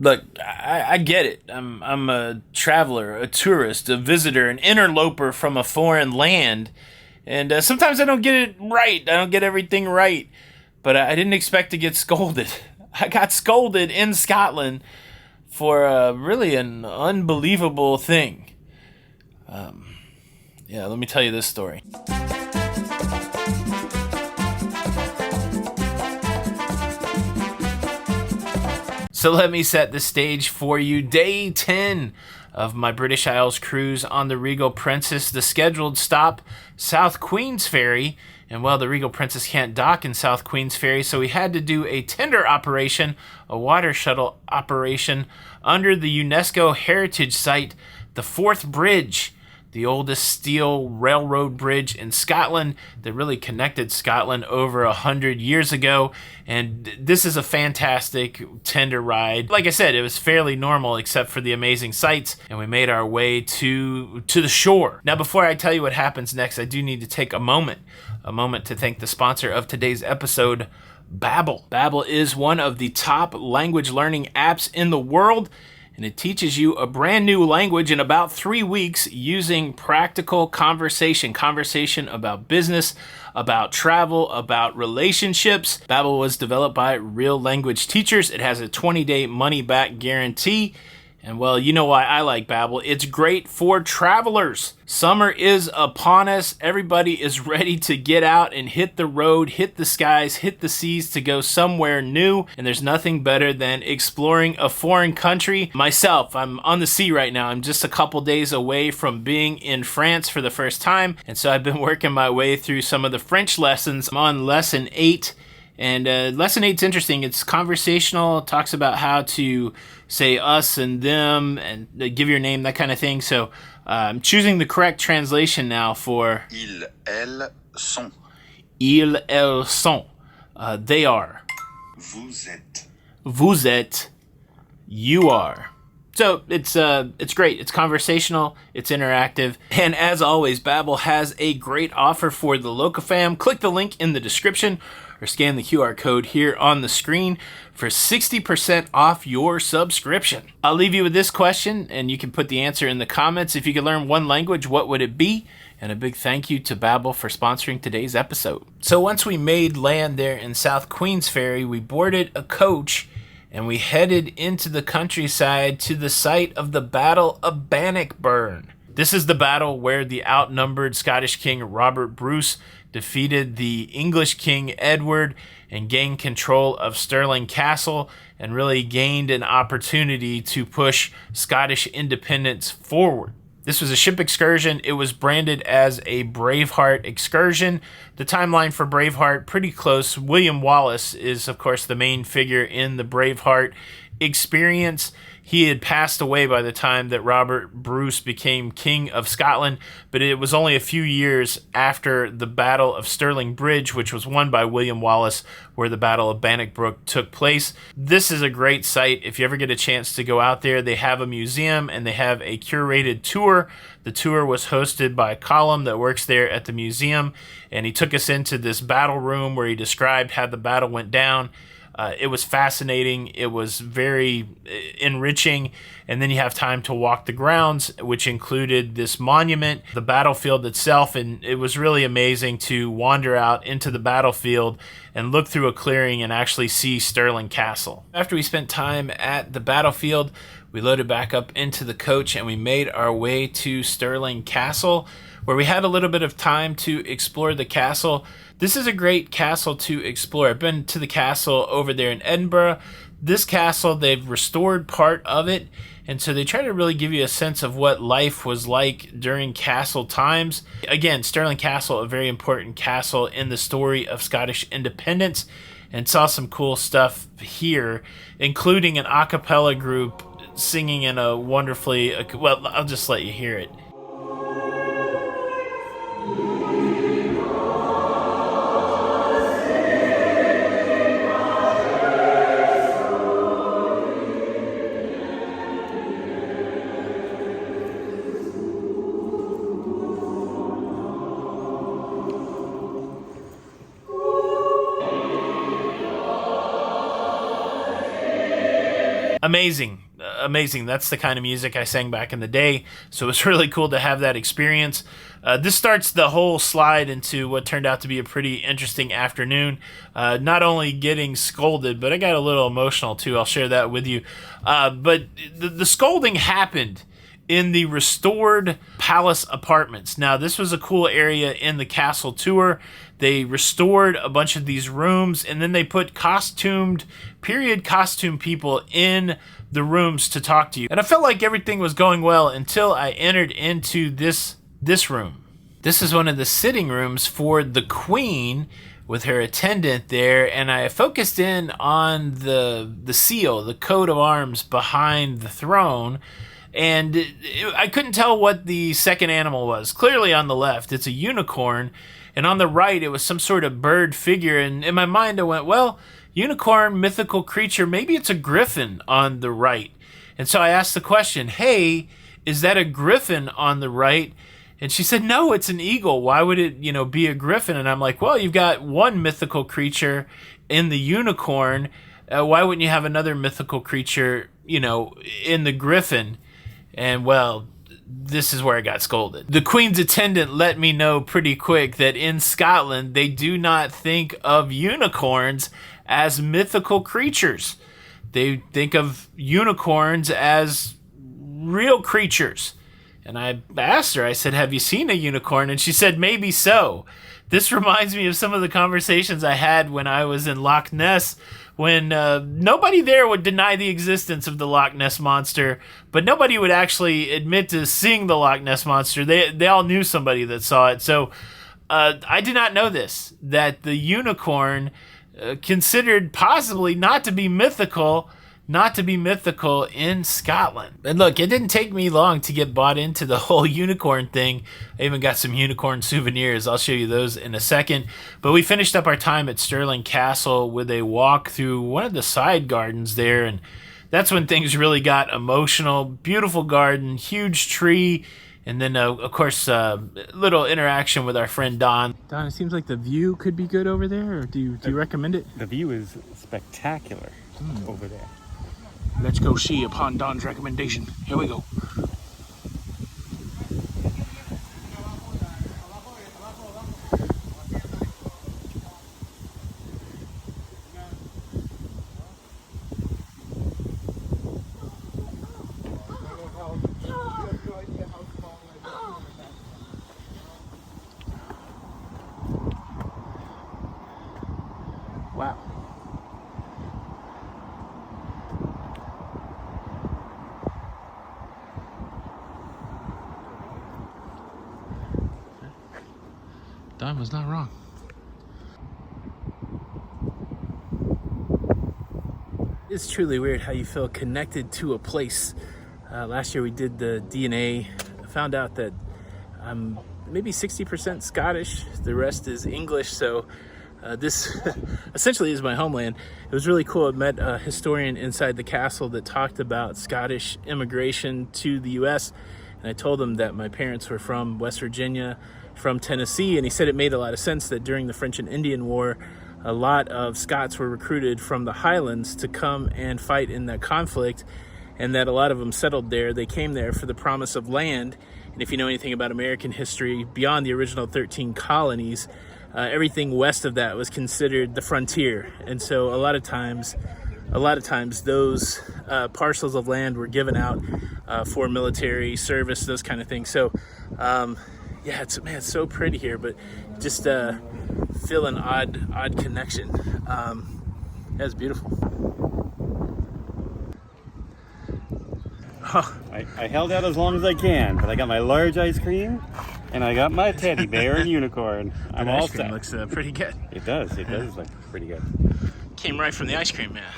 Look, I get it. I'm a traveler, a tourist, a visitor, an interloper from a foreign land, and sometimes I don't get it right. I don't get everything right, but I didn't expect to get scolded. I got scolded in Scotland for really an unbelievable thing. Yeah, let me tell you this story. So let me set the stage for you. Day 10 of my British Isles cruise on the Regal Princess. The scheduled stop, South Queensferry. And well, the Regal Princess can't dock in South Queensferry, so we had to do a tender operation, a water shuttle operation, under the UNESCO Heritage Site, the Forth Bridge, the oldest steel railroad bridge in Scotland that really connected Scotland over 100 years ago. And this is a fantastic tender ride. Like I said, it was fairly normal except for the amazing sights, and we made our way to the shore. Now, before I tell you what happens next, I do need to take a moment to thank the sponsor of today's episode, Babbel. Babbel is one of the top language learning apps in the world, and it teaches you a brand new language in about 3 weeks using practical conversation about business, about travel, about relationships. Babbel was developed by real language teachers. It has a 20-day money-back guarantee. And well, you know why I like Babbel. It's great for travelers. Summer is upon us. Everybody is ready to get out and hit the road, hit the skies, hit the seas to go somewhere new. And there's nothing better than exploring a foreign country. Myself, I'm on the sea right now. I'm just a couple days away from being in France for the first time. And so I've been working my way through some of the French lessons. I'm on lesson 8. And lesson 8's interesting. It's conversational. It talks about how to say us and them and give your name, that kind of thing. So I'm choosing the correct translation now for ils, elles sont. Ils, elles sont. They are. Vous êtes. Vous êtes. You are. So it's great. It's conversational. It's interactive. And as always, Babbel has a great offer for the Locafam. Click the link in the description or scan the QR code here on the screen for 60% off your subscription. I'll leave you with this question, and you can put the answer in the comments. If you could learn one language, what would it be? And a big thank you to Babbel for sponsoring today's episode. So once we made land there in South Queensferry, we boarded a coach and we headed into the countryside to the site of the Battle of Bannockburn. This is the battle where the outnumbered Scottish King Robert Bruce defeated the English King Edward and gained control of Stirling Castle and really gained an opportunity to push Scottish independence forward. This was a ship excursion. It was branded as a Braveheart excursion. The timeline for Braveheart, pretty close. William Wallace is, of course, the main figure in the Braveheart experience. He had passed away by the time that Robert Bruce became King of Scotland, but it was only a few years after the Battle of Stirling Bridge, which was won by William Wallace, where the Battle of Bannockburn took place. This is a great site. If you ever get a chance to go out there, they have a museum and they have a curated tour. The tour was hosted by Colum that works there at the museum, and he took us into this battle room where he described how the battle went down. It was fascinating. It was very enriching. And then you have time to walk the grounds, which included this monument, the battlefield itself. And it was really amazing to wander out into the battlefield and look through a clearing and actually see Stirling Castle. After we spent time at the battlefield, we loaded back up into the coach and we made our way to Stirling Castle, where we had a little bit of time to explore the castle. This is a great castle to explore. I've been to the castle over there in Edinburgh. This castle, they've restored part of it, and so they try to really give you a sense of what life was like during castle times. Again, Stirling Castle, a very important castle in the story of Scottish independence, and saw some cool stuff here, including an a cappella group singing in a wonderfully, well, I'll just let you hear it. Amazing. Amazing. That's the kind of music I sang back in the day. So it's really cool to have that experience. This starts the whole slide into what turned out to be a pretty interesting afternoon. Not only getting scolded, but I got a little emotional too. I'll share that with you. But the scolding happened in the restored palace apartments. Now, this was a cool area in the castle tour. They restored a bunch of these rooms, and then they put period costume people in the rooms to talk to you. And I felt like everything was going well until I entered into this room. This is one of the sitting rooms for the Queen with her attendant there, and I focused in on the seal, the coat of arms behind the throne. And I couldn't tell what the second animal was. Clearly on the left, it's a unicorn. And on the right, it was some sort of bird figure. And in my mind, I went, well, unicorn, mythical creature, maybe it's a griffin on the right. And so I asked the question, hey, is that a griffin on the right? And she said, no, it's an eagle. Why would it, be a griffin? And I'm like, well, you've got one mythical creature in the unicorn. Why wouldn't you have another mythical creature, in the griffin? And, well, this is where I got scolded. The Queen's attendant let me know pretty quick that in Scotland, they do not think of unicorns as mythical creatures. They think of unicorns as real creatures. And I asked her, I said, have you seen a unicorn? And she said, maybe so. This reminds me of some of the conversations I had when I was in Loch Ness, when nobody there would deny the existence of the Loch Ness Monster, but nobody would actually admit to seeing the Loch Ness Monster. They all knew somebody that saw it. So I did not know this, that the unicorn, considered possibly not to be mythical in Scotland. And look, it didn't take me long to get bought into the whole unicorn thing. I even got some unicorn souvenirs. I'll show you those in a second. But we finished up our time at Stirling Castle with a walk through one of the side gardens there, and that's when things really got emotional. Beautiful garden, huge tree, and then, of course, little interaction with our friend Don. Don, it seems like the view could be good over there, or do you recommend it? The view is spectacular over there. Let's go see upon Don's recommendation. Here we go. Wow. Don was not wrong. It's truly weird how you feel connected to a place. Last year we did the DNA. I found out that I'm maybe 60% Scottish. The rest is English. So this essentially is my homeland. It was really cool. I met a historian inside the castle that talked about Scottish immigration to the U.S. And I told him that my parents were from West Virginia, from Tennessee, and he said it made a lot of sense that during the French and Indian War, a lot of Scots were recruited from the Highlands to come and fight in that conflict, and that a lot of them settled there. They came there for the promise of land, and if you know anything about American history, beyond the original 13 colonies, everything west of that was considered the frontier. And so a lot of times those parcels of land were given out for military service, those kind of things. So yeah, it's so pretty here, but just feel an odd connection. That's beautiful. I held out as long as I can, but I got my large ice cream, and I got my teddy bear and unicorn. I'm all set. Looks pretty good. It does look pretty good. Came right from the ice cream man.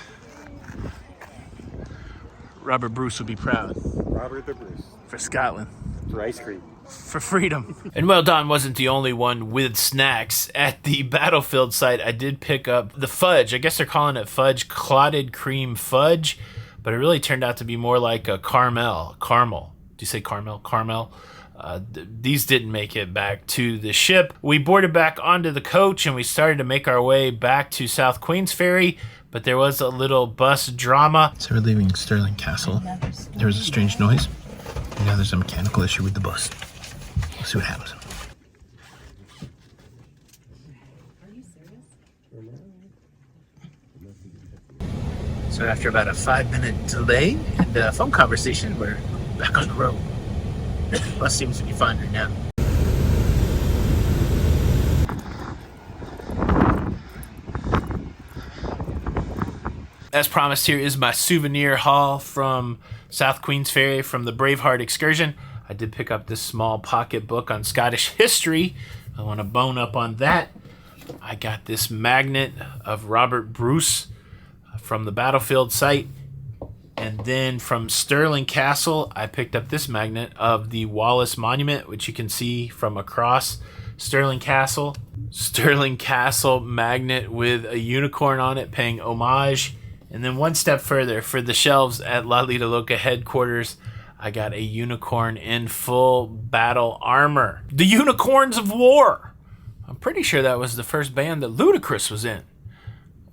Robert Bruce would be proud. Robert the Bruce. For Scotland. For ice cream. For freedom. And well, Don wasn't the only one with snacks. At the battlefield site, I did pick up the fudge. I guess they're calling it fudge, clotted cream fudge, but it really turned out to be more like a caramel. Do you say caramel? Caramel. These didn't make it back to the ship. We boarded back onto the coach and we started to make our way back to South Queensferry. but there was a little bus drama. So we're leaving Stirling Castle. There was a strange noise. And now there's a mechanical issue with the bus. Let's see what happens. So after about a 5-minute delay and a phone conversation, we're back on the road. The bus seems to be fine right now. As promised, here is my souvenir haul from South Queensferry from the Braveheart excursion. I did pick up this small pocket book on Scottish history. I want to bone up on that. I got this magnet of Robert Bruce from the battlefield site. And then from Stirling Castle, I picked up this magnet of the Wallace Monument, which you can see from across Stirling Castle. Stirling Castle magnet with a unicorn on it, paying homage. And then one step further, for the shelves at La Lita Loca headquarters, I got a unicorn in full battle armor. The Unicorns of War! I'm pretty sure that was the first band that Ludacris was in.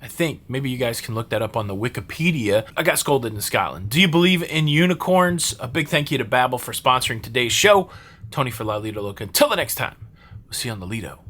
I think. Maybe you guys can look that up on the Wikipedia. I got scolded in Scotland. Do you believe in unicorns? A big thank you to Babbel for sponsoring today's show. Tony for La Lita Loca. Until the next time, we'll see you on the Lido.